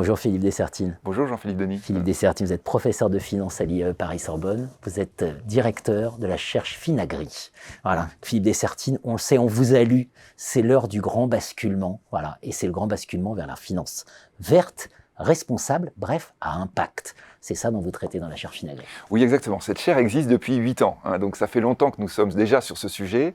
Bonjour Philippe Dessertine. Bonjour Jean-Philippe Denis. Philippe Dessertine, vous êtes professeur de finance à l'IE Paris-Sorbonne. Vous êtes directeur de la Cherche Finagri. Voilà, Philippe Dessertine, on le sait, on vous a lu, c'est l'heure du grand basculement. Voilà, et c'est le grand basculement vers la finance verte, responsable, bref, à impact. C'est ça dont vous traitez dans la Cherche Finagri. Oui, exactement. Cette chaire existe depuis 8 ans. Donc ça fait longtemps que nous sommes déjà sur ce sujet.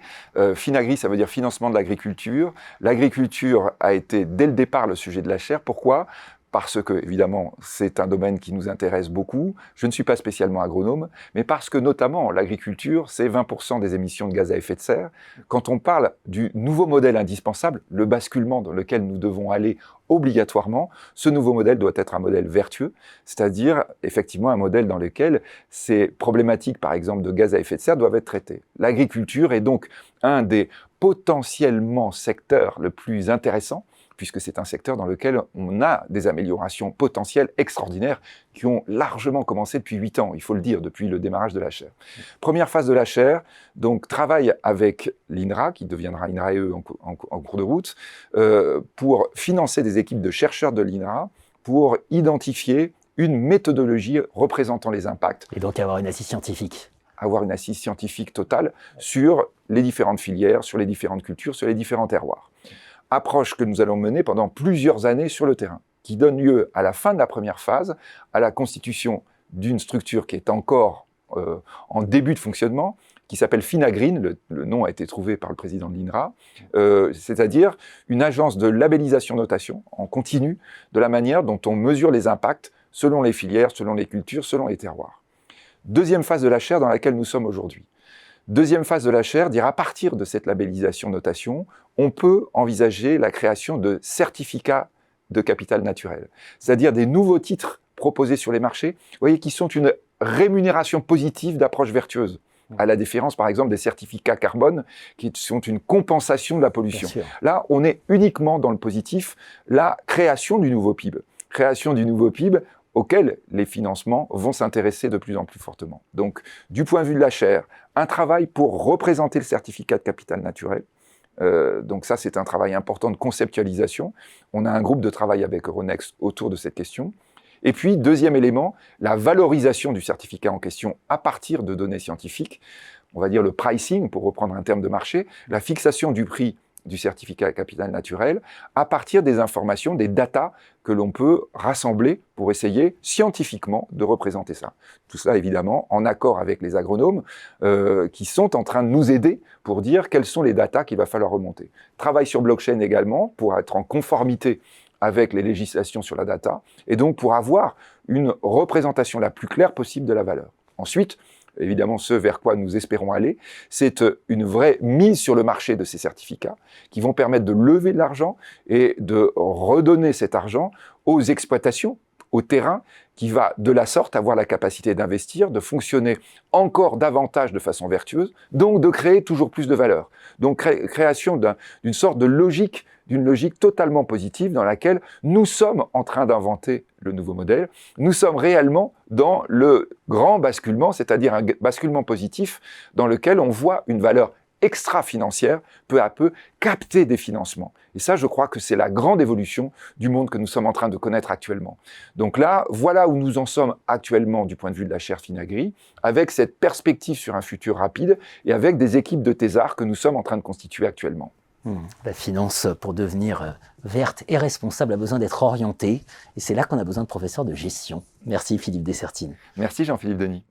Finagri, ça veut dire financement de l'agriculture. L'agriculture a été dès le départ le sujet de la chaire. Pourquoi ? Parce que, évidemment, c'est un domaine qui nous intéresse beaucoup. Je ne suis pas spécialement agronome, mais parce que, notamment, l'agriculture, c'est 20% des émissions de gaz à effet de serre. Quand on parle du nouveau modèle indispensable, le basculement dans lequel nous devons aller obligatoirement, ce nouveau modèle doit être un modèle vertueux, c'est-à-dire, effectivement, un modèle dans lequel ces problématiques, par exemple, de gaz à effet de serre, doivent être traitées. L'agriculture est donc un des potentiellement secteurs le plus intéressants, puisque c'est un secteur dans lequel on a des améliorations potentielles extraordinaires qui ont largement commencé depuis 8 ans, il faut le dire, depuis le démarrage de la chaire. Première phase de la chaire, donc travail avec l'INRA, qui deviendra INRAE en cours de route, pour financer des équipes de chercheurs de l'INRA, pour identifier une méthodologie représentant les impacts. Et donc avoir une assise scientifique. Avoir une assise scientifique totale sur les différentes filières, sur les différentes cultures, sur les différents terroirs. Approche que nous allons mener pendant plusieurs années sur le terrain, qui donne lieu à la fin de la première phase à la constitution d'une structure qui est encore en début de fonctionnement, qui s'appelle Finagri, le nom a été trouvé par le président de l'INRA, c'est-à-dire une agence de labellisation notation en continu de la manière dont on mesure les impacts selon les filières, selon les cultures, selon les terroirs. Deuxième phase de la chaire dans laquelle nous sommes aujourd'hui. Deuxième phase de la chaire, dire à partir de cette labellisation notation, on peut envisager la création de certificats de capital naturel, c'est-à-dire des nouveaux titres proposés sur les marchés, vous voyez, qui sont une rémunération positive d'approche vertueuse, à la différence par exemple des certificats carbone qui sont une compensation de la pollution. Là, on est uniquement dans le positif, la création du nouveau PIB. Création du nouveau PIB auxquels les financements vont s'intéresser de plus en plus fortement. Donc, du point de vue de la chaire, un travail pour représenter le certificat de capital naturel. Donc ça, c'est un travail important de conceptualisation. On a un groupe de travail avec Euronext autour de cette question. Et puis, deuxième élément, la valorisation du certificat en question à partir de données scientifiques. On va dire le pricing, pour reprendre un terme de marché, la fixation du prix du certificat à capital naturel, à partir des informations, des datas que l'on peut rassembler pour essayer scientifiquement de représenter ça. Tout cela, évidemment, en accord avec les agronomes qui sont en train de nous aider pour dire quelles sont les datas qu'il va falloir remonter. Travail sur blockchain également, pour être en conformité avec les législations sur la data, et donc pour avoir une représentation la plus claire possible de la valeur. Ensuite, évidemment, ce vers quoi nous espérons aller, c'est une vraie mise sur le marché de ces certificats qui vont permettre de lever de l'argent et de redonner cet argent aux exploitations, au terrain, qui va de la sorte avoir la capacité d'investir, de fonctionner encore davantage de façon vertueuse, donc de créer toujours plus de valeur. Donc création d'une sorte de logique, d'une logique totalement positive dans laquelle nous sommes en train d'inventer le nouveau modèle. Nous sommes réellement dans le grand basculement, c'est-à-dire un basculement positif dans lequel on voit une valeur extra-financière, peu à peu, capter des financements. Et ça, je crois que c'est la grande évolution du monde que nous sommes en train de connaître actuellement. Donc là, voilà où nous en sommes actuellement du point de vue de la chaire Finagri, avec cette perspective sur un futur rapide et avec des équipes de thésards que nous sommes en train de constituer actuellement. La finance, pour devenir verte et responsable, a besoin d'être orientée. Et c'est là qu'on a besoin de professeurs de gestion. Merci Philippe Dessertine. Merci Jean-Philippe Denis.